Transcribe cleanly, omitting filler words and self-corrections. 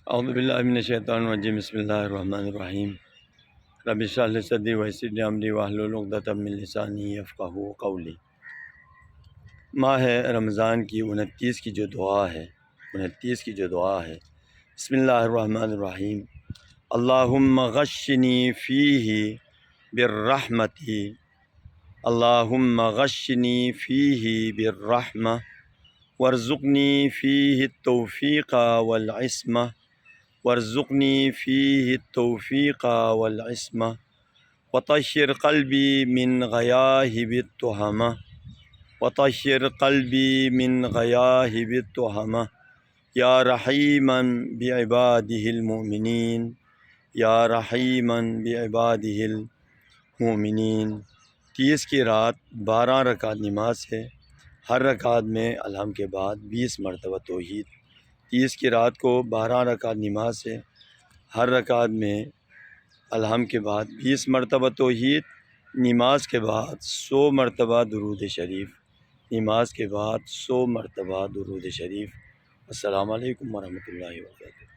اعوذ باللہ من الشیطان الرجیم، بسم اللہ الرحمن الرحیم۔ رب اشرح لی صدری ویسر لی امری واحلل عقدۃ من لسانی یفقہوا قولی۔ ماہ رمضان کی 29 کی جو دعا ہے، بسم اللہ الرحمن الرحیم۔ اللہم غشنی فیہ بالرحمۃ، اللہم غشنی فیہ بالرحمۃ وارزقنی فیہ التوفیق والعصمۃ، وارزقنی فیہ التوفیق والعصمۃ وطہر قلبی من غیاہب التہمہ، وطہر قلبی من غیاہب التہمہ، یا رحیما بعبادہ المؤمنین، یا رحیما بعبادہ المؤمنین۔ 30 کی رات 12 رکعت نماز ہے، ہر رکعت میں الحم کے بعد 20 مرتبہ توحید۔ 30 کی رات کو 12 رکعت نماز ہے، ہر رکعت میں الحم کے بعد 20 مرتبہ توحید، نماز کے بعد 100 مرتبہ درود شریف، نماز کے بعد 100 مرتبہ درود شریف۔ السلام علیکم ورحمۃ اللہ وبرکاتہ۔